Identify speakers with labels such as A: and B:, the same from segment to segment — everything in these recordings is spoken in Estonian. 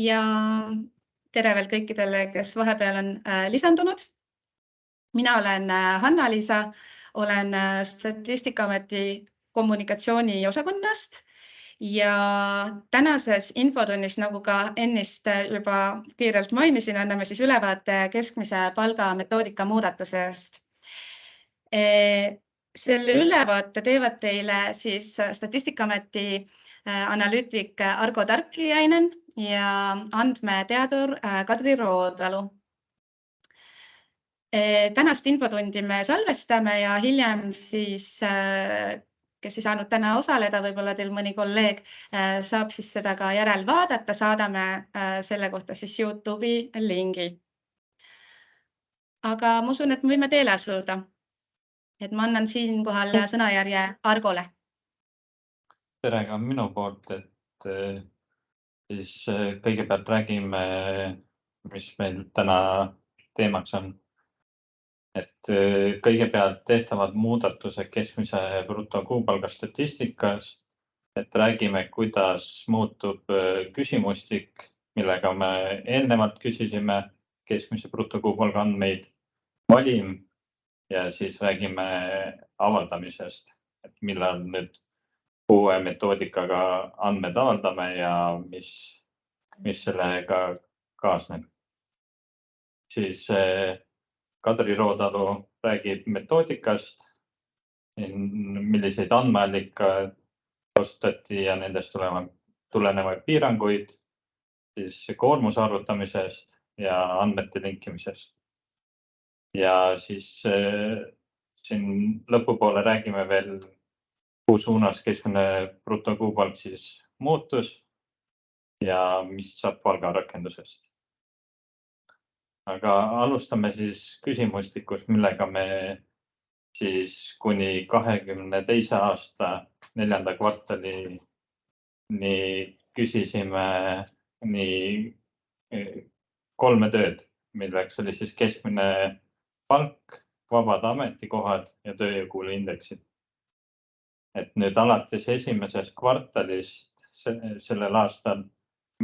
A: Ja tere veel kõikidele, kes vahepeal on lisandunud. Mina olen Hanna-Liisa, olen Statistikaameti kommunikatsiooniosakonnast ja tänases infotunnis, nagu ka ennist juba kiirelt mainisin, anname siis ülevaate keskmise palga metoodika muudatusest. Selle ülevaate teevad teile siis Statistikaameti analüütik Argo Tarkiainen ja andmeteadur Kadri Roodalu. Tänast infotundi me salvestame ja hiljem siis, kes ei saanud täna osaleda, võib-olla teil mõni kolleeg saab siis seda ka järel vaadata, saadame selle kohta siis YouTube'i lingi. Aga ma usun, et me võime teele asuda. Et ma annan siinkohal sõnajärje Argole.
B: Tere ka minu poolt, et siis kõigepealt räägime, mis meil täna teemaks on. Et kõigepealt tehtavad muudatused keskmise brutokuupalga statistikas, et räägime, kuidas muutub küsimustik, millega me eelnevalt küsisime keskmise brutokuupalga andmeid, valim ja siis räägime avaldamisest, et millal nüüd uue metoodikaga andmed avaldame ja mis sellega kaasneb. Siis Kadri Roodalu räägib metoodikast, milliseid andmeallikaid kasutati ja nendest tulenevaid piiranguid, siis koormuse arvutamisest ja andmete linkimisest. Ja siis siin lõpupoole räägime veel, kuhu suunas keskmine brutokuupalk siis muutus ja mis saab palgarakendusest. Aga alustame siis küsimustikust, millega me siis kuni 2022. aasta 4. kvartali küsisime nii 3 tööd, milleks oli siis keskmine palk, vabad ametikohad ja tööjõukulu indeksid. Et nüüd alates 1. kvartalist sellel aastal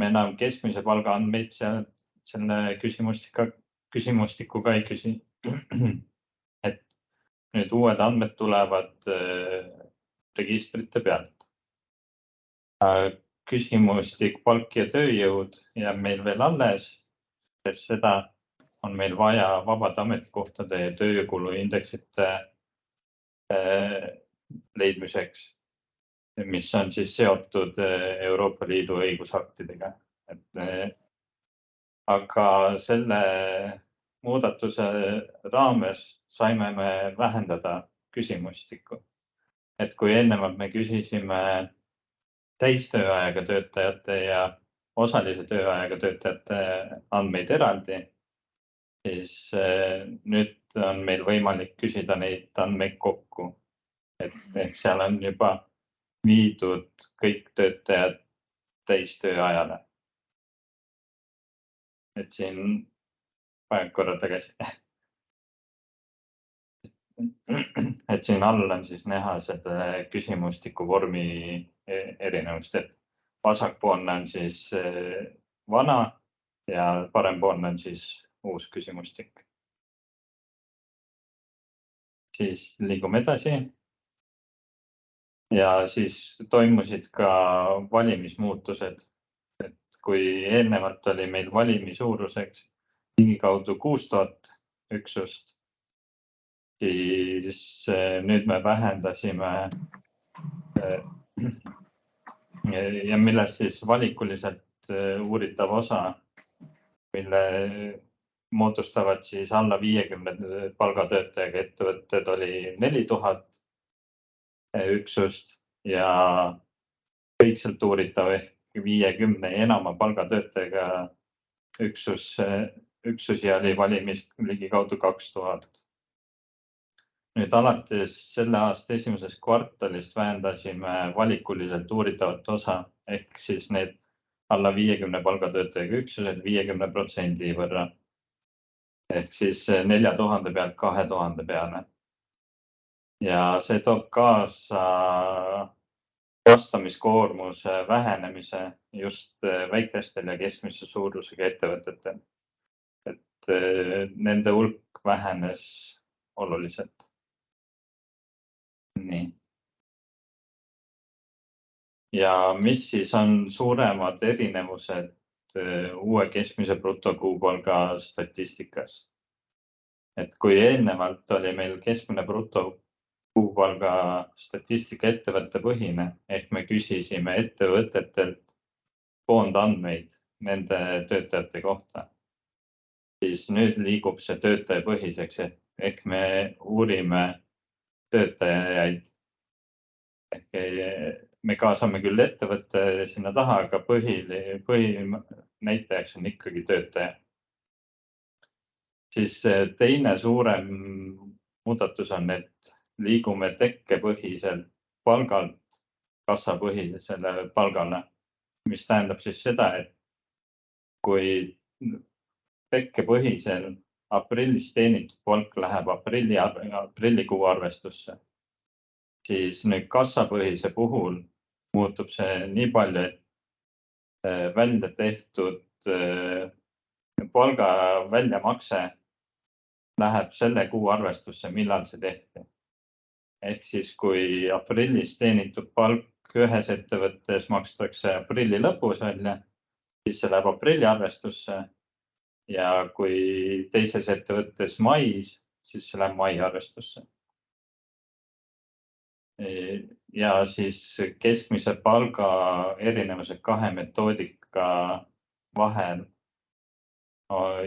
B: me enam keskmise palga andmeid selle küsimustikuga ei küsi. Et nüüd uued andmed tulevad registrite pealt. Küsimustik palk ja tööjõud jääb meil veel alles, sest seda on meil vaja vabade ametikohtade ja tööjõukulu indeksite leidmiseks, mis on siis seotud Euroopa Liidu õigusaktidega. Aga selle muudatuse raames saime me vähendada küsimustikku. Et kui eelnevalt me küsisime täistööajaga töötajate ja osalise tööajaga töötajate andmeid eraldi, siis nüüd on meil võimalik küsida neid andmeid kokku. Et seal on juba viidud kõik töötajad täistööajale. Et siin vajan korra tagasi. Et siin all on siis näha seda küsimustiku vormi erinevust, et vasakpoolne on siis vana ja parempoolne on siis uus küsimustik. Siis liigume edasi. Ja siis toimusid ka valimismuutused. Et kui eelnevalt oli meil valimi suuruseks ligikaudu 6000 üksust, siis nüüd me vähendasime ja millest siis valikuliselt uuritav osa, mille moodustavad siis alla 50 palgatöötajaga ettevõtted oli 4000 üksust ja kõikselt uuritav ehk 50 ja enama palgatöötajaga üksusi oli valimis ligikaudu 2000. Nüüd alates selle aasta 1. kvartalist vähendasime valikuliselt uuritavat osa ehk siis need alla 50 palgatöötajaga üksused 50% võrra. Ehk siis 4000 pealt 2000 peale. Ja see toob kaasa vastamiskoormuse vähenemise just väikestel ja keskmise suurusega ettevõtetel. Et nende hulk vähenes oluliselt. Nii. Ja mis siis on suuremad erinevused uue keskmise brutokuupalga statistikas? Et kui eelnevalt oli meil keskmine brutokuupalga statistika ettevõttepõhine, ehk me küsisime ettevõtetelt koondandmeid nende töötajate kohta, siis nüüd liigub see töötajapõhiseks, ehk me uurime töötajaid. Ehk me kaasame küll ettevõtte sinna taha, aga põhinäitajaks on ikkagi töötaja. Siis teine suurem muudatus on, et liigume tekkepõhiselt palgalt kassapõhisele palgale, mis tähendab siis seda, et kui tekkepõhisel aprillis teenitud palk läheb aprillikuu arvestusse, siis nüüd kassapõhise puhul muutub see nii palju, et välja tehtud palga väljamakse läheb selle kuu arvestusse, millal see tehti. Ehk siis, kui aprillis teenitud palk ühes ettevõttes makstakse aprilli lõpus välja, siis see läheb aprilli arvestusse. Ja kui teises ettevõttes mais, siis see läheb mai arvestusse. Ja siis keskmise palga erinevuse kahe metoodika vahel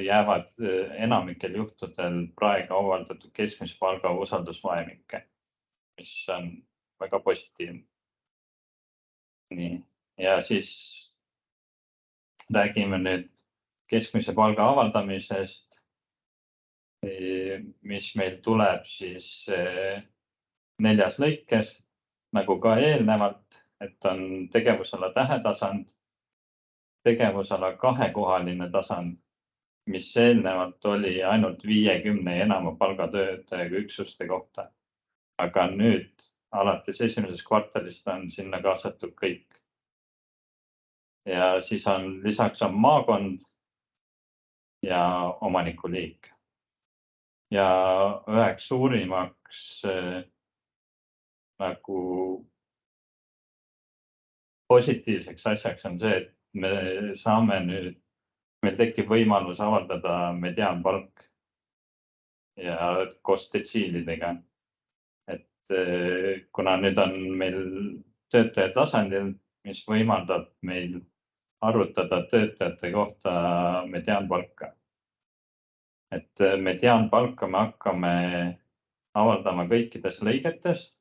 B: jäävad enamikel juhtudel praegu avaldatud keskmise palga usaldusvahemikke, mis on väga positiivne. Nii. Ja siis räägime nüüd keskmise palga avaldamisest, mis meil tuleb siis 4 lõikes, nagu ka eelnevalt, et on tegevusala tähetasand, tegevusala kahekohaline tasand, mis eelnevalt oli ainult 50 ja enama palgatöötajaga üksuste kohta. Aga nüüd alates esimesest kvartalist on sinna kaasatud kõik. Ja siis lisaks on maakond ja omanikuliik. Ja üheks suurimaks nagu positiivseks asjaks on see, et me saame nüüd, meil tekib võimalus avaldada mediaanpalk ja koos detsiilidega. Et kuna nüüd on meil töötaja tasandil, mis võimaldab meil arvutada töötajate kohta mediaanpalka. Et mediaanpalka me hakkame avaldama kõikides lõigetes,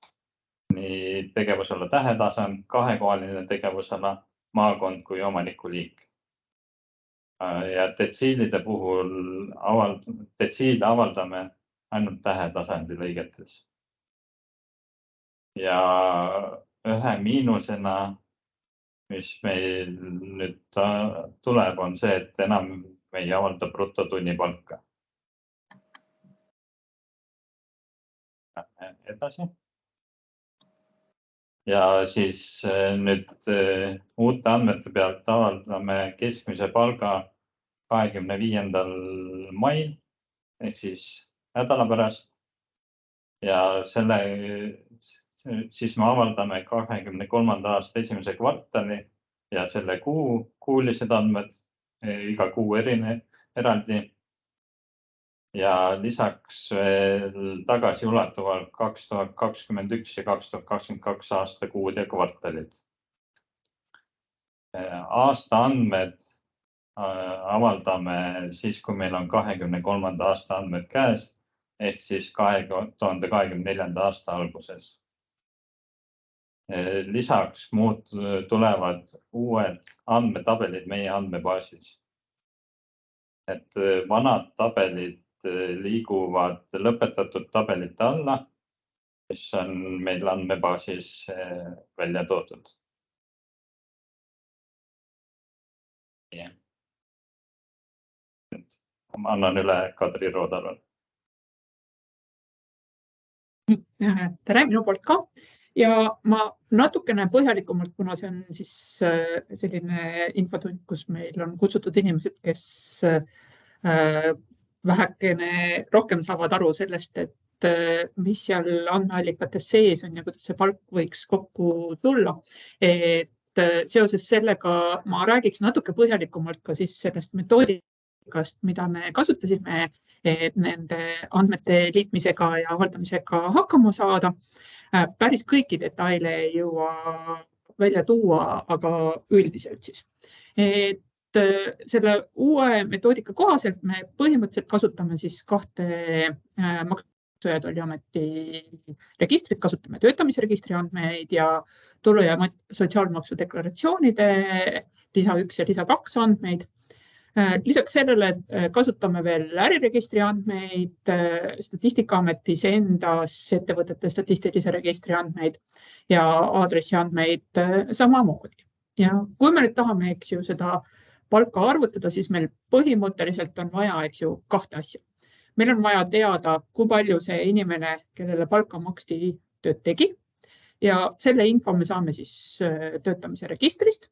B: nii tegevusala tähetasand, kahekohaline tegevusala, maakond kui omanikuliik. Ja detsiilide puhul detsiile avaldame ainult tähetasandi lõigetes. Ja ühe miinusena, mis meil nüüd tuleb, on see, et enam ei avalda brutotunnipalka. Edasi. Ja siis nüüd uute andmete pealt avaldame keskmise palga 25. mail, ehk siis nädala pärast. Ja siis me avaldame 23. aasta esimese kvartali ja selle kuulised andmed, iga kuu eraldi. Ja lisaks veel tagasiulatuvalt 2021 ja 2022 aasta kuud ja kvartalid. Aasta andmed avaldame siis, kui meil on 23. aasta andmed käes, ehk siis 2024. aasta alguses. Lisaks tulevad uued andmetabelid meie andmebaasis. Et vanad tabelid liiguvad lõpetatud tabelite alla, mis on meil andmebaasis välja toodud. Ma annan üle Kadri Roodale.
C: Tere minu poolt ka. Ja ma natukene põhjalikumalt, kuna see on siis selline infotund, kus meil on kutsutud inimesed, kes vähekene rohkem saavad aru sellest, et mis seal andmeallikates sees on ja kuidas see palk võiks kokku tulla. Et seoses sellega ma räägiks natuke põhjalikumalt ka siis sellest metoodikast, mida me kasutasime, et nende andmete liitmisega ja haldamisega hakkama saada. Päris kõiki detaile ei jõua välja tuua, aga üldiselt siis. Et selle uue metoodika kohaselt me põhimõtteliselt kasutame siis kahte Maksu- ja Tolliameti registrit, kasutame töötamisregistri andmeid ja tulu- ja sotsiaalmaksu deklaratsioonide lisa 1 ja lisa 2 andmeid. Lisaks sellele kasutame veel äriregistri andmeid, Statistikaametis endas ettevõtete statistilise registri andmeid ja aadressi andmeid samamoodi. Ja kui me nüüd tahame, eks ju, seda palka arvutada, siis meil põhimõtteliselt on vaja, eks ju, kahte asja. Meil on vaja teada, kui palju see inimene, kellele palka maksti, tööd tegi ja selle info me saame siis töötamise registrist.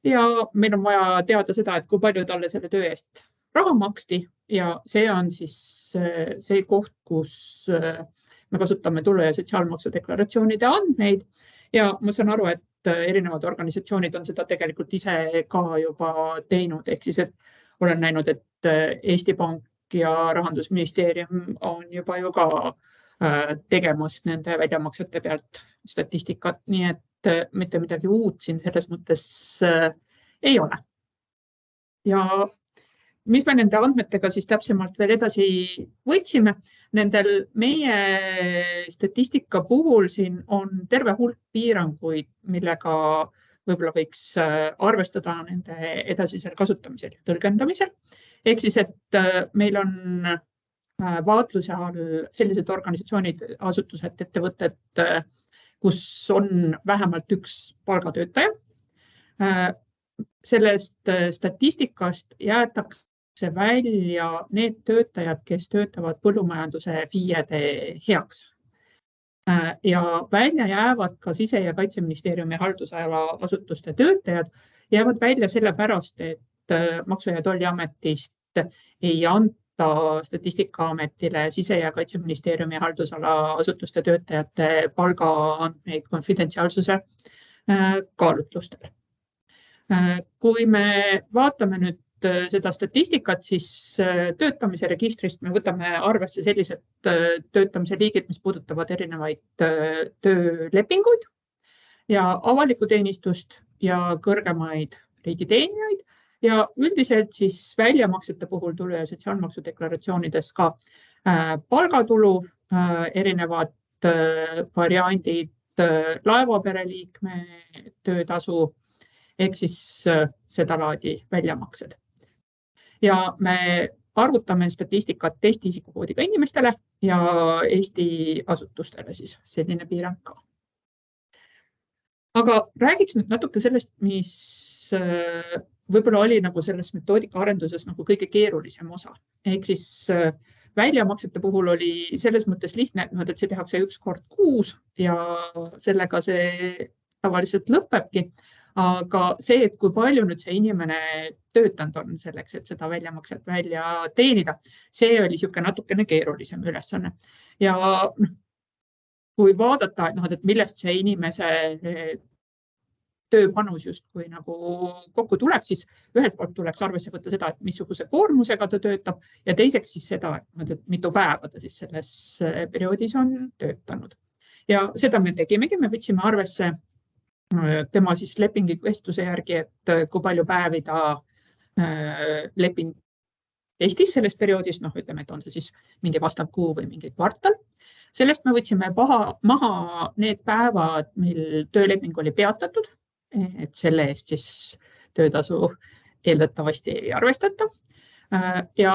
C: Ja meil on vaja teada seda, et kui palju talle selle töö eest raha maksti ja see on siis see koht, kus me kasutame tulu- ja sotsiaalmaksu deklaratsioonide andmeid ja ma saan aru, et erinevad organisatsioonid on seda tegelikult ise ka juba teinud, ehk siis, et olen näinud, et Eesti Pank ja Rahandusministeerium on juba ju ka tegemas nende väljamaksete pealt statistikat, nii et mitte midagi uut siin selles mõttes ei ole. Ja mis me nende andmetega siis täpsemalt veel edasi võtsime, nendel meie statistika puhul siin on terve hulk piiranguid, millega võib-olla võiks arvestada nende edasisel kasutamisel ja tõlgendamisel. Ehk siis, et meil on vaatluse all sellised organisatsioonid, asutused, ettevõtted, kus on vähemalt üks palgatöötaja. Sellest statistikast jäetakse välja need töötajad, kes töötavad põllumajanduse FIE-de heaks. Ja välja jäävad ka Sise- ja Kaitseministeeriumi haldusala asutuste töötajad, jäävad välja sellepärast, et Maksu- ja Tolliametist ei anta Statistikaametile Sise- ja Kaitseministeeriumi haldusala asutuste töötajate palgaandmeid konfidentsiaalsuse kaalutlustel. Kui me vaatame nüüd seda statistikat, siis töötamise registrist me võtame arvesse sellised töötamise liigid, mis puudutavad erinevaid töölepinguid ja avalikku teenistust ja kõrgemaid riigiteenijaid. Ja üldiselt siis väljamaksete puhul tulu- ja sotsiaalmaksu deklaratsioonides ka palgatulu, erinevad variandid, laevapereliikme töötasu, ehk siis seda laadi väljamaksed. Ja me arvutame statistikat Eesti isikukoodiga inimestele ja Eesti asutustele siis selline piirang ka. Aga räägiks nüüd natuke sellest, mis võib-olla oli nagu selles metoodika arenduses nagu kõige keerulisem osa. Ehk siis väljamaksete puhul oli selles mõttes lihtne, et see tehakse üks kord kuus ja sellega see tavaliselt lõpebki. Aga see, et kui palju nüüd see inimene töötanud on selleks, et seda väljamakset välja teenida, see oli natukene keerulisem ülesanne. Ja kui vaadata, et millest see inimese tööpanus justkui nagu kokku tuleb, siis ühelt poolt tuleks arvesse võtta seda, et missuguse koormusega ta töötab ja teiseks siis seda, et mitu päeva ta siis selles perioodis on töötanud. Ja seda me tegimegi, me võtsime arvesse tema siis lepingu kestuse järgi, et kui palju päevi ta leping Eestis selles perioodis, ütleme, et on see siis mingi vastav kuu või mingi kvartal. Sellest me võtsime maha need päevad, mil tööleping oli peatatud, et selle eest siis töötasu eeldatavasti ei arvestata. Ja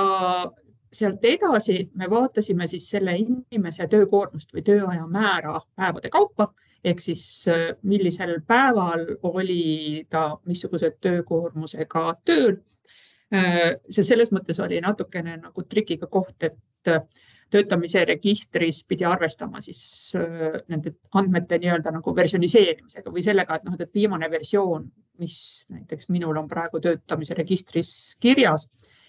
C: sealt edasi me vaatasime siis selle inimese töökoormust või tööaja määra päevade kaupa, ehk siis millisel päeval oli ta missuguse töökoormusega tööl. See selles mõttes oli natukene nagu trikiga koht, et töötamise registris pidi arvestama siis nende andmete nii-öelda nagu versioniseerimisega või sellega, et viimane versioon, mis näiteks minul on praegu töötamise registris kirjas,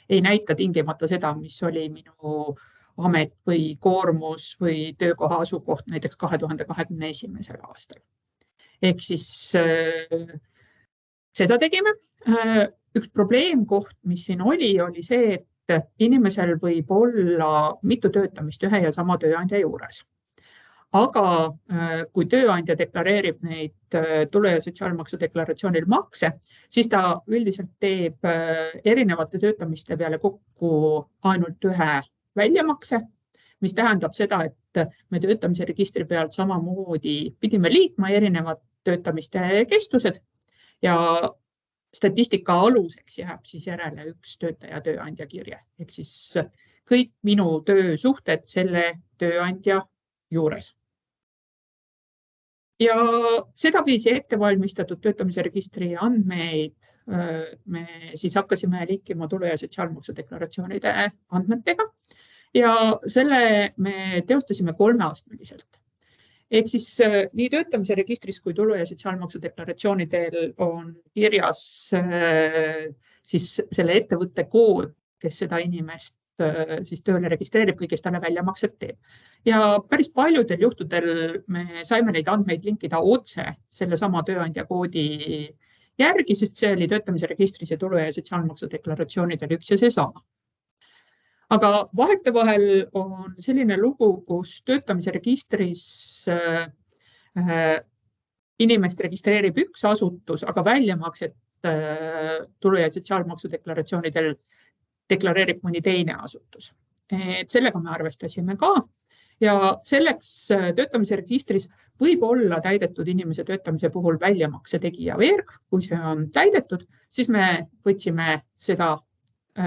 C: ei näita tingimata seda, mis oli minu amet või koormus või töökoha asukoht näiteks 2021. aastal. Ehk siis seda tegime. Üks probleemkoht, mis siin oli see, et inimesel võib olla mitu töötamist ühe ja sama tööandja juures. Aga kui tööandja deklareerib neid tulu- ja sotsiaalmaksu deklaratsioonil makse, siis ta üldiselt teeb erinevate töötamiste peale kokku ainult ühe väljamakse, mis tähendab seda, et me töötamise registri pealt samamoodi pidime liitma erinevad töötamiste kestused ja statistika aluseks jääb siis järele üks töötaja tööandja kirje. Ehk siis kõik minu töösuhted selle tööandja juures. Ja sedaviisi ettevalmistatud töötamise registri andmeid me siis hakkasime liikima tulu- ja sotsiaalmaksu deklaratsioonide andmetega ja selle me teostasime 3-astmeliselt. Ehk siis nii töötamise registris kui tulu- ja sotsiaalmaksu deklaratsioonidel on kirjas siis selle ettevõtte kood, kes seda inimest siis tööle registreerib või kes talle väljamakset teeb. Ja päris paljudel juhtudel me saime neid andmeid linkida otse selle sama tööandja koodi järgi, sest see oli töötamise registris ja tulu- ja sotsiaalmaksu deklaratsioonidel üks ja see sama. Aga vahetevahel on selline lugu, kus töötamise registris inimest registreerib üks asutus, aga väljamakset tulu- ja sotsiaalmaksu deklaratsioonidel deklareerib mõni teine asutus. Sellega me arvestasime ka ja selleks töötamise registris võib olla täidetud inimese töötamise puhul väljamakse tegija veerg. Kui see on täidetud, siis me võtsime seda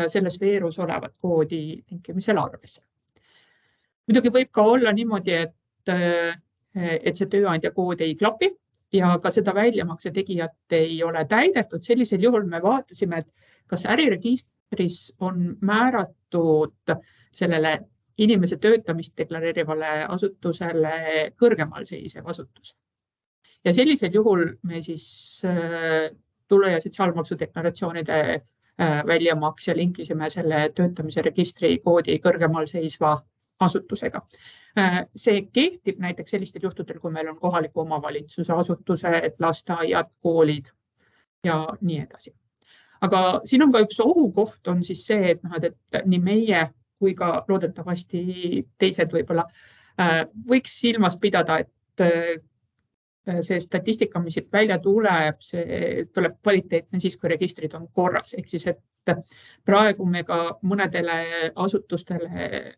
C: selles veerus olevat koodi linkimisel arvesse. Muidugi võib ka olla niimoodi, et see tööandja kood ei klapi ja ka seda väljamakse tegijat ei ole täidetud. Sellisel juhul me vaatasime, et kas äriregistris on määratud sellele inimese töötamist deklareerivale asutusele kõrgemal seisev asutus. Ja sellisel juhul me siis tulu- ja sotsiaalmaksu deklaratsioonide väljamakse linkisime selle töötamise registri koodi kõrgemal seisva asutusega. See kehtib näiteks sellistel juhtudel, kui meil on kohaliku omavalitsuse asutused, lasteaiad, koolid ja nii edasi. Aga siin on ka üks ohukoht on siis see, et nii meie kui ka loodetavasti teised võib-olla võiks silmas pidada, et see statistika, mis siit välja tuleb, see tuleb kvaliteetne siis, kui registrid on korras. Ehk siis, et praegu me ka mõnedele asutustele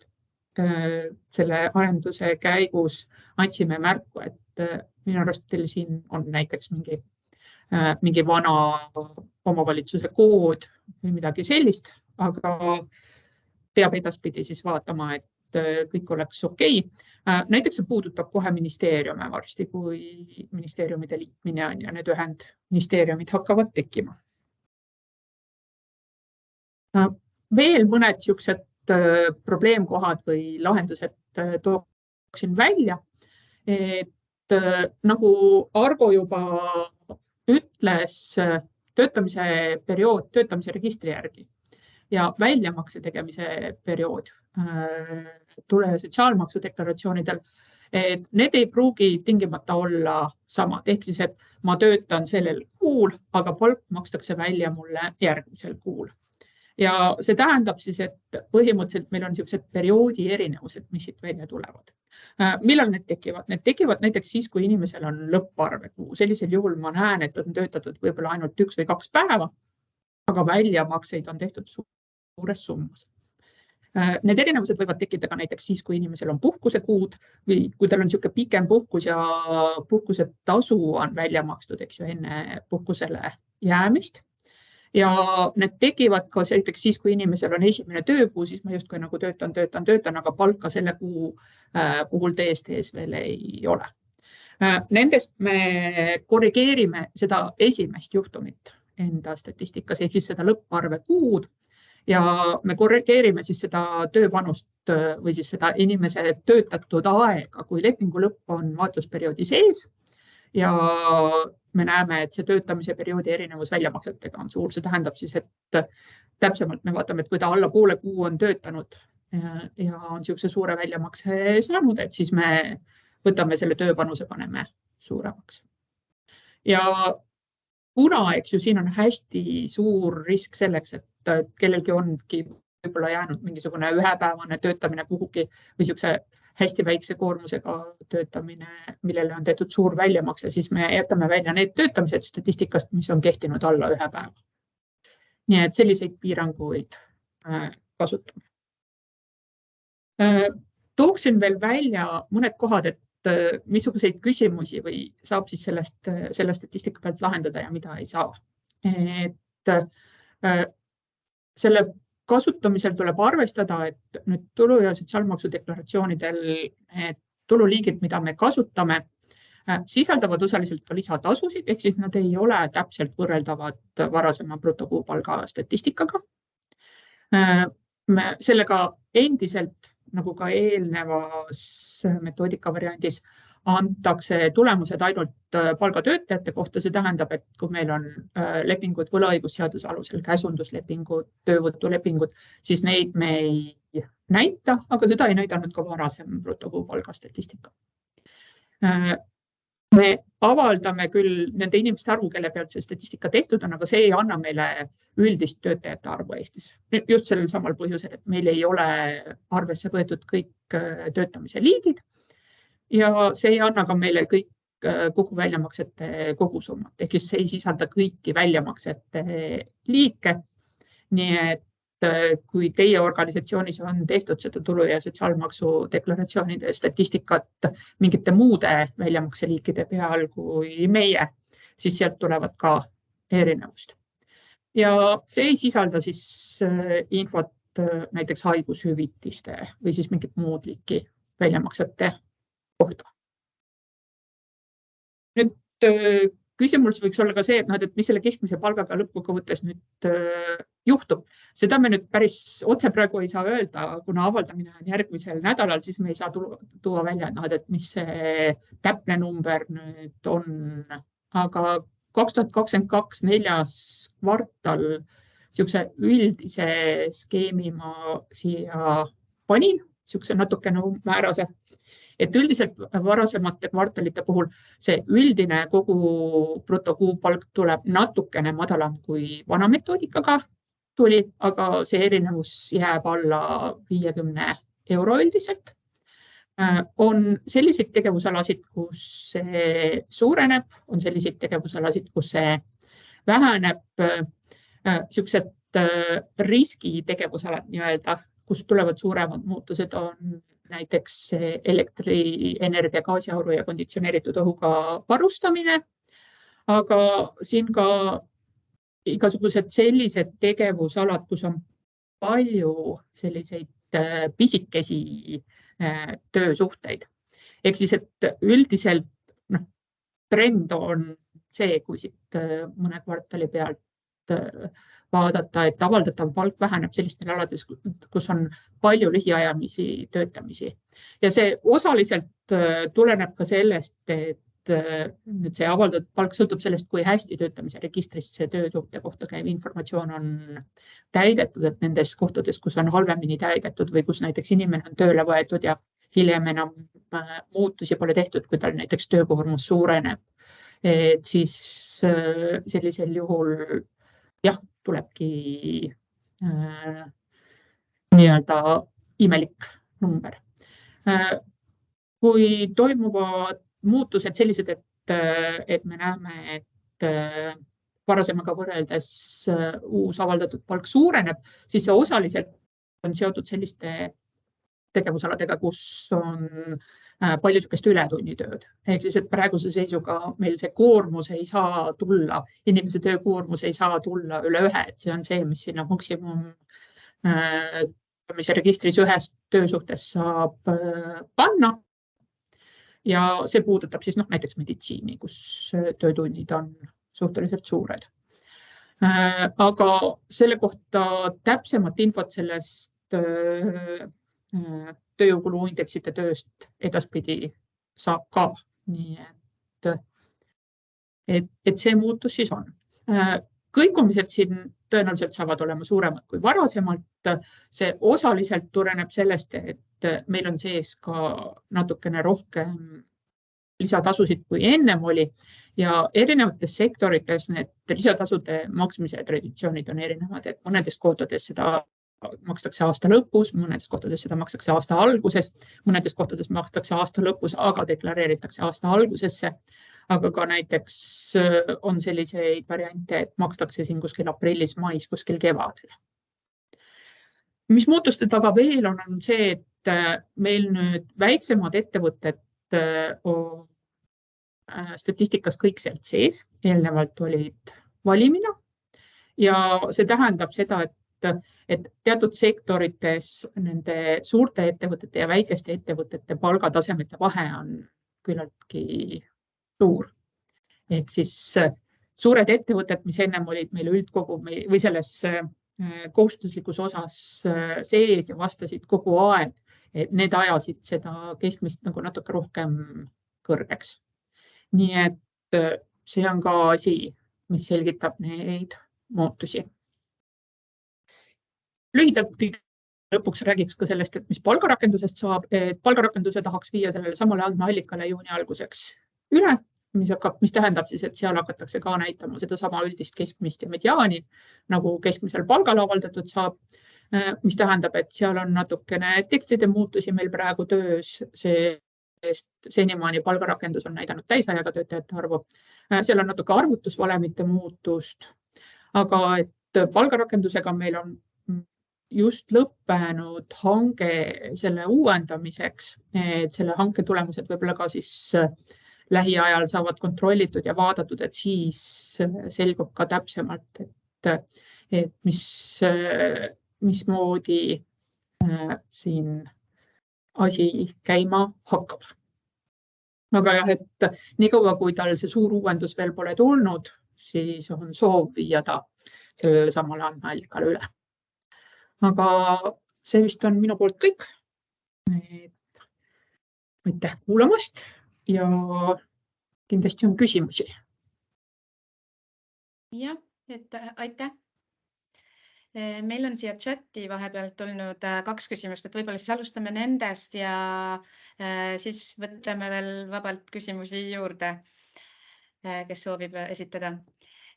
C: selle arenduse käigus andsime märku, et minu arust teil siin on näiteks mingi vana omavalitsuse kood või midagi sellist, aga peab edaspidi siis vaatama, et kõik oleks okei. Näiteks see puudutab kohe ministeeriume varsti, kui ministeeriumide liitmine on ja need ühendministeeriumid hakkavad tekkima. Veel mõned siuksed probleemkohad või lahendused tooksin välja, et nagu Argo juba ütles, töötamise periood töötamise registri järgi ja väljamakse tegemise periood tulu- ja sotsiaalmaksu deklaratsioonidel, et need ei pruugi tingimata olla samad. Ehk siis, et ma töötan sellel kuul, aga palk makstakse välja mulle järgmisel kuul. Ja see tähendab siis, et põhimõtteliselt meil on sellised perioodi erinevused, mis siit välja tulevad. Millal need tekivad? Need tekivad näiteks siis, kui inimesel on lõpparvekuu. Sellisel juhul ma näen, et on töötatud võib-olla ainult 1 või 2 päeva, aga väljamakseid on tehtud suures summas. Need erinevused võivad tekkida ka näiteks siis, kui inimesel on puhkusekuud või kui tal on niisugune pikem puhkus ja puhkusetasu on välja makstud, eks ju, enne puhkusele jäämist. Ja need tekivad ka näiteks siis, kui inimesel on esimene töökuu, siis ma justkui nagu töötan, aga palka selle kuu puhul TST-s veel ei ole. Nendest me korrigeerime seda esimest juhtumit enda statistikas, ehk siis seda lõpparve kuud ja me korrigeerime siis seda tööpanust või siis seda inimese töötatud aega, kui lepingu lõpp on vaatlusperioodi sees ja me näeme, et see töötamise perioodi erinevus väljamaksetega on suur. See tähendab siis, et täpsemalt me vaatame, et kui ta alla poole kuu on töötanud ja on niisuguse suure väljamakse saanud, et siis me võtame selle tööpanuse, paneme suuremaks. Ja kuna, eks ju, siin on hästi suur risk selleks, et kellelgi ongi võib-olla jäänud mingisugune ühepäevane töötamine kuhugi või niisuguse hästi väikse koormusega töötamine, millele on tehtud suur väljamakse, siis me jätame välja need töötamised statistikast, mis on kehtinud alla ühe päeva. Nii et selliseid piiranguid kasutame. Tooksin veel välja mõned kohad, et missuguseid küsimusi või saab siis selle statistika pealt lahendada ja mida ei saa. Selle kasutamisel tuleb arvestada, et nüüd tulu- ja sotsiaalmaksu deklaratsioonidel tululiigid, mida me kasutame, sisaldavad osaliselt ka lisatasusid, ehk siis nad ei ole täpselt võrreldavad varasema brutokuupalga statistikaga. Sellega endiselt, nagu ka eelnevas metoodika variandis, antakse tulemused ainult palgatöötajate kohta. See tähendab, et kui meil on lepingud võlaõigusseaduse alusel, käsunduslepingud, töövõtulepingud, siis neid me ei näita, aga seda ei näidanud ka varasem brutokuupalga statistika. Me avaldame küll nende inimeste arvu, kelle pealt see statistika tehtud on, aga see ei anna meile üldist töötajate arvu Eestis. Just sellel samal põhjusel, et meil ei ole arvesse võetud kõik töötamise liigid ja see ei anna ka meile kõik kogu väljamaksete kogusummat, ehk just see ei sisalda kõiki väljamaksete liike. Nii et kui teie organisatsioonis on tehtud seda tulu- ja sotsiaalmaksu deklaratsioonide statistikat mingite muude väljamakseliikide peal kui meie, siis sealt tulevad ka erinevust. Ja see ei sisalda siis infot näiteks haigushüvitiste või siis mingit muud liiki väljamaksete kohta. Nüüd küsimus võiks olla ka see, et mis selle keskmise palgaga lõppkokkuvõttes nüüd juhtub. Seda me nüüd päris otse praegu ei saa öelda, kuna avaldamine on järgmisel nädalal, siis me ei saa tuua välja, et mis see täpne number nüüd on. Aga 2022 4. kvartal niisuguse üldise skeemi ma siia panin, niisuguse natukene määrase. Et üldiselt varasemate kvartalite puhul see üldine kogu brutokuupalk tuleb natukene madalam kui vana metoodikaga tuli, aga see erinevus jääb alla 50 euro üldiselt. On selliseid tegevusalasid, kus see suureneb, on selliseid tegevusalasid, kus see väheneb, niisugused riskitegevusalad nii-öelda, kus tulevad suuremad muutused, on näiteks elektrienergia, gaasiauru ja konditsioneeritud õhuga varustamine, aga siin ka igasugused sellised tegevusalad, kus on palju selliseid pisikesi töösuhteid. Ehk siis, et üldiselt trend on see, kui siit mõne kvartali pealt vaadata, et avaldatav palk väheneb sellistel alades, kus on palju lühiajamisi töötamisi. Ja see osaliselt tuleneb ka sellest, et nüüd see avaldatud palk sõltub sellest, kui hästi töötamise registrist see töösuhte kohta käiv informatsioon on täidetud, et nendes kohtades, kus on halvemini täidetud või kus näiteks inimene on tööle võetud ja hiljem enam muutusi pole tehtud, kui tal näiteks töökoormus suureneb, et siis sellisel juhul jah, tulebki nii-öelda imelik number. Kui toimuvad muutused sellised, et me näeme, et varasemaga võrreldes uus avaldatud palk suureneb, siis see osaliselt on seotud selliste tegevusaladega, kus on palju niisugust ületunnitööd. Ehk siis, et praeguse seisuga meil see koormus ei saa tulla, inimese töökoormus ei saa tulla üle 1, et see on see, mis sinna maksimum registris ühest töösuhtes saab panna. Ja see puudutab siis näiteks meditsiini, kus töötunnid on suhteliselt suured. Aga selle kohta täpsemat infot sellest tööjõukulu indeksite tööst edaspidi saab ka. Nii et see muutus siis on. Kõikumised siin tõenäoliselt saavad olema suuremad kui varasemalt. See osaliselt tuleneb sellest, et meil on sees ka natukene rohkem lisatasusid kui ennem oli ja erinevates sektorites need lisatasude maksmise traditsioonid on erinevad, et mõnedes kohtades seda makstakse aasta lõpus, mõnedes kohtades seda makstakse aasta alguses, mõnedes kohtades makstakse aasta lõpus, aga deklareeritakse aasta algusesse. Aga ka näiteks on selliseid variante, et makstakse siin kuskil aprillis, mais, kuskil kevadel. Mis muutuste taga veel on see, et meil nüüd väiksemad ettevõtted statistikas kõik sealt sees, eelnevalt olid valimine ja see tähendab seda, et teatud sektorites nende suurte ettevõtete ja väikeste ettevõtete palgatasemete vahe on küllaltki suur. Et siis suured ettevõtted, mis ennem olid meil üldkogu või selles kohustuslikus osas sees ja vastasid kogu aeg, et need ajasid seda keskmist nagu natuke rohkem kõrgeks. Nii et see on ka asi, mis selgitab neid muutusi. Lühidalt lõpuks räägiks ka sellest, et mis palgarakendusest saab, et palgarakenduse tahaks viia sellele samale andmeallikale juuni alguseks üle, mis tähendab siis, et seal hakatakse ka näitama seda sama üldist keskmist ja mediaani, nagu keskmisel palgal avaldatud saab, mis tähendab, et seal on natukene tekstide muutusi meil praegu töös, senimaani palgarakendus on näidanud täisajaga töötajate arvu. Seal on natuke arvutusvalemite muutust, aga et palgarakendusega meil on just lõppenud hange selle uuendamiseks, et selle hanke tulemused võib-olla ka siis lähiajal saavad kontrollitud ja vaadatud, et siis selgub ka täpsemalt, et mismoodi siin asi käima hakkab. Aga jah, et nii kaua, kui tal see suur uuendus veel pole tulnud, siis on soov viia ta sellele samale andmeallikale üle. Aga see vist on minu poolt kõik. Aitäh kuulamast ja kindlasti on küsimusi.
A: Jah, et aitäh. Meil on siia chati vahepeal tulnud 2 küsimust, et võib-olla siis alustame nendest ja siis võtame veel vabalt küsimusi juurde, kes soovib esitada.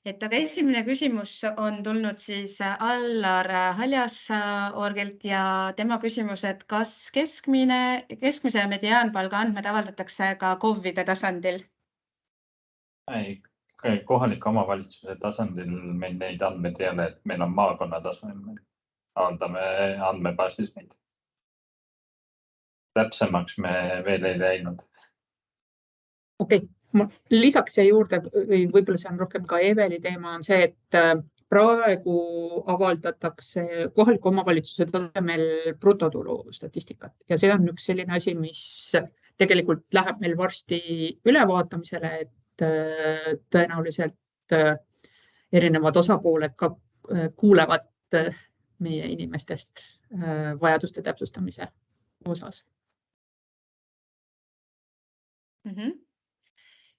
A: Et aga esimene küsimus on tulnud siis Allar Haljasorgilt ja tema küsimus, et kas keskmise ja mediaanpalga andmed avaldatakse ka KOV-ide tasandil?
B: Ei, kohalike omavalitsuse tasandil meil neid andmeid ei ole, et meil on maakonna tasandil, avaldame andmebaasis neid. Täpsemaks me veel ei läinud.
C: Okei, lisaks see juurde, või võib-olla see on rohkem ka Eveli teema, on see, et praegu avaldatakse kohaliku omavalitsuse tasemel brutotulu statistikat ja see on üks selline asi, mis tegelikult läheb meil varsti ülevaatamisele, et tõenäoliselt erinevad osapooled ka kuulevad meie inimestest vajaduste täpsustamise osas.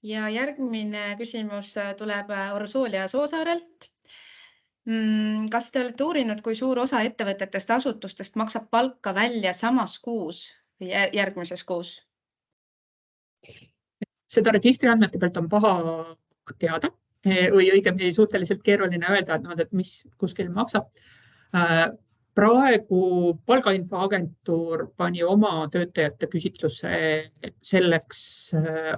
A: Ja järgmine küsimus tuleb Orsoolia Soosaarelt. Kas te olete uurinud, kui suur osa ettevõtetest asutustest maksab palka välja samas kuus või järgmises kuus?
C: Seda registriandmete pealt on paha teada või õigemini suhteliselt keeruline öelda, et mis kuskil maksab. Praegu Palgainfoagentuur pani oma töötajate küsitlusse selleks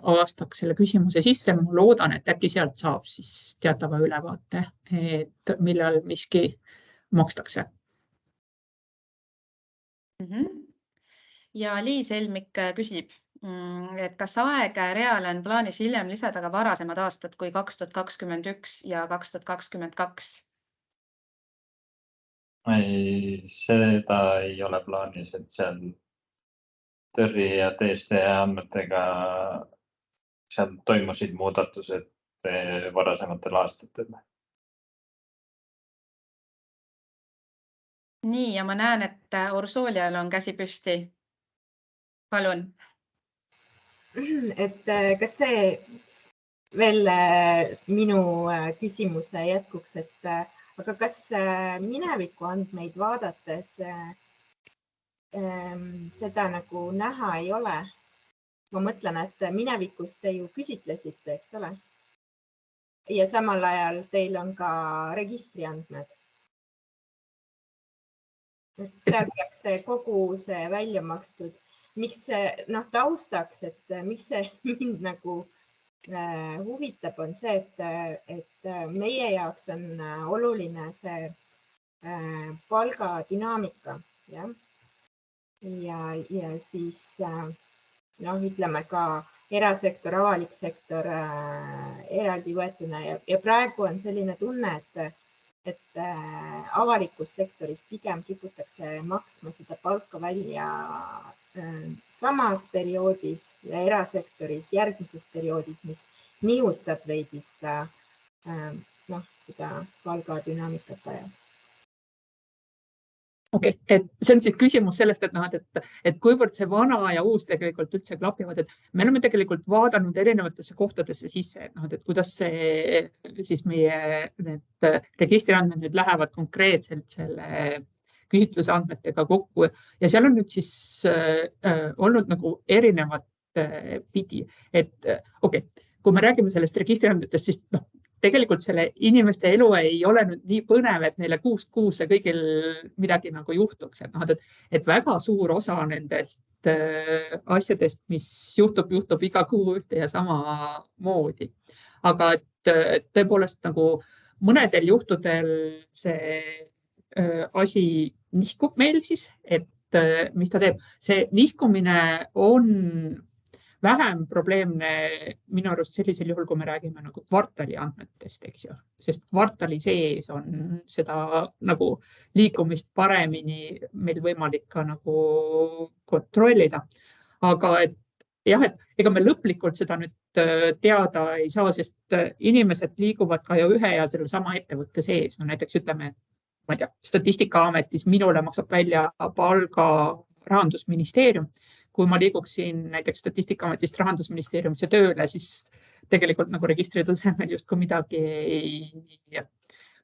C: aastaks selle küsimuse sisse. Ma loodan, et äkki sealt saab siis teatava ülevaate, et millal miski makstakse. Ja Liis Helmik küsib, et kas aegreal on plaanis hiljem lisada ka varasemad aastad kui 2021 ja 2022?
B: Ei, seda ei ole plaanis, et seal TÖRi ja TST andmetega seal toimusid muudatused varasematel aastatel.
A: Nii, ja ma näen, et Ursolial on käsi püsti. Palun.
D: Et kas see veel minu küsimuse jätkuks, et aga kas mineviku andmeid vaadates seda nagu näha ei ole? Ma mõtlen, et minevikus te ju küsitlesite, eks ole? Ja samal ajal teil on ka registriandmed. Et sealt peaks see kogu see välja makstud. Miks see taustaks, et miks see mind nagu huvitab, on see, et meie jaoks on oluline see palgadünaamika, jah. Ja siis ütleme ka erasektor, avalik sektor eraldi võetuna ja praegu on selline tunne, et avalikus sektoris pigem kiputakse maksma seda palka välja samas perioodis ja erasektoris järgmises perioodis, mis nihutab veidi seda palgadünaamikat ajas.
C: Okei, et see on siis küsimus sellest, et kuivõrd see vana ja uus tegelikult üldse klapivad, et me oleme tegelikult vaadanud erinevatesse kohtadesse sisse, et kuidas see siis meie need registriandmed nüüd lähevad konkreetselt selle küsitluse andmetega kokku ja seal on nüüd siis olnud nagu erinevat pidi, et okei, kui me räägime sellest registriandmetest, siis tegelikult selle inimeste elu ei ole nüüd nii põnev, et neile kuust kuusse kõigil midagi nagu juhtuks. Et väga suur osa nendest asjadest, mis juhtub iga kuu ühte ja sama moodi. Aga et tõepoolest nagu mõnedel juhtudel see asi nihkub meil siis, et mis ta teeb. See nihkumine on vähem probleemne minu arust sellisel juhul, kui me räägime nagu kvartali andmetest, eks ju, sest kvartali sees on seda nagu liikumist paremini meil võimalik ka nagu kontrollida. Aga et jah, et ega me lõplikult seda nüüd teada ei saa, sest inimesed liiguvad ka ju ühe ja selle sama ettevõtte sees. No näiteks ütleme, ma ei tea, Statistikaametis minule maksab välja palga Rahandusministeerium. Kui ma liiguksin näiteks Statistikaametist Rahandusministeeriumisse tööle, siis tegelikult nagu registri tasemel justkui midagi ei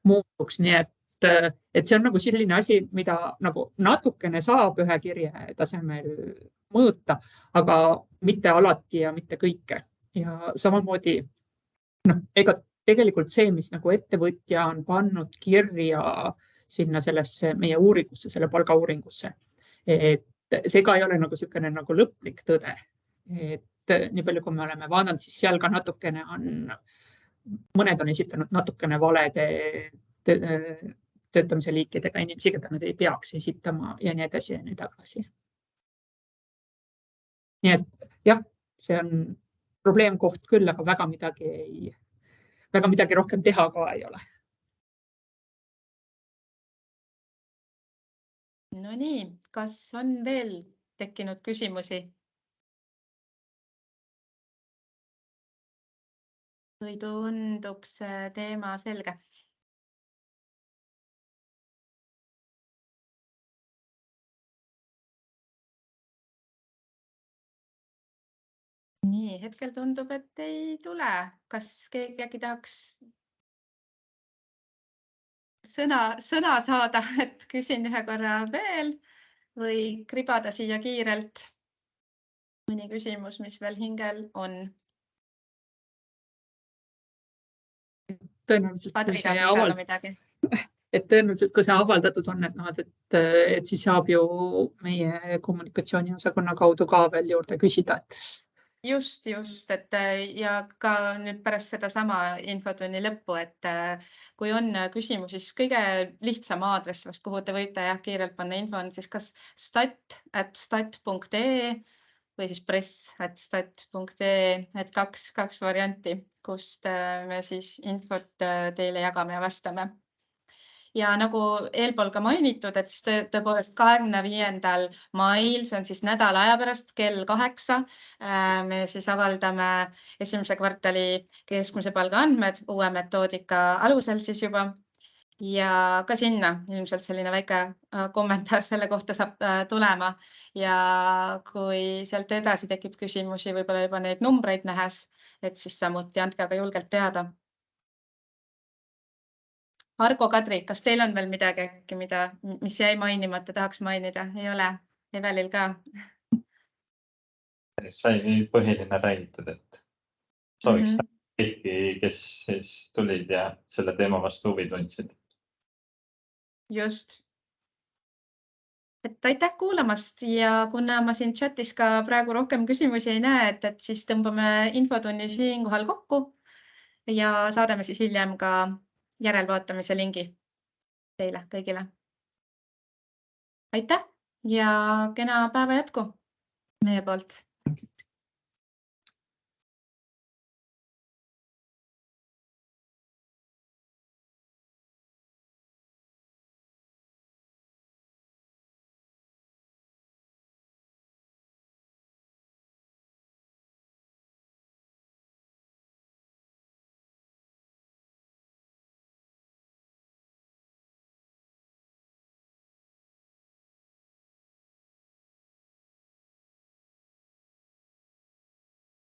C: muutuks. Nii et see on nagu selline asi, mida nagu natukene saab ühe kirje tasemel mõõta, aga mitte alati ja mitte kõike. Ja samamoodi, ega tegelikult see, mis nagu ettevõtja on pannud kirja sinna sellesse meie uuringusse, selle palgauuringusse, et see ka ei ole nagu selline nagu lõplik tõde. Et nii palju, kui me oleme vaadanud, siis seal ka natukene mõned on esitanud natukene valede töötamise liikidega inimesi, keda nad ei peaks esitama ja nii edasi ja nii tagasi. Nii et jah, see on probleemkoht küll, aga väga midagi rohkem teha ka ei ole.
A: No nii, kas on veel tekkinud küsimusi? Või tundub see teema selge? Nii, hetkel tundub, et ei tule. Kas keegi tahaks sõna saada, et küsin ühe korra veel või kribada siia kiirelt mõni küsimus, mis veel hingel on?
C: Tõenäoliselt, kui see avaldatud on, et siis saab ju meie kommunikatsiooniosakonna kaudu ka veel juurde küsida.
A: Just, et ja ka nüüd pärast seda sama infotunni lõppu, et kui on küsimus, siis kõige lihtsam aadress, kuhu te võite kiirelt panna info on siis kas stat@stat.ee või siis press@stat.ee, et kaks varianti, kust me siis infot teile jagame ja vastame. Ja nagu eelpool ka mainitud, et siis tõepoolest 25. mail, see on siis nädala aja pärast kell 8, me siis avaldame esimese kvartali keskmise palga andmed uue metoodika alusel siis juba. ja ka sinna ilmselt selline väike kommentaar selle kohta saab tulema ja kui sealt edasi tekib küsimusi, võib-olla juba neid numbreid nähes, et siis samuti andke aga julgelt teada. Argo, Kadri, kas teil on veel midagi äkki, mis jäi mainimata, tahaks mainida? Ei ole? Evelil ka?
B: Sai põhiline räägitud, et sooviks kõiki, kes siis tulid ja selle teema vastu huvi tundsid.
A: Just. Et aitäh kuulamast ja kuna ma siin chatis ka praegu rohkem küsimusi ei näe, et siis tõmbame infotunni siinkohal kokku ja saadame siis hiljem ka järelvaatamise lingi teile kõigile. Aitäh ja kena päeva jätku meie poolt.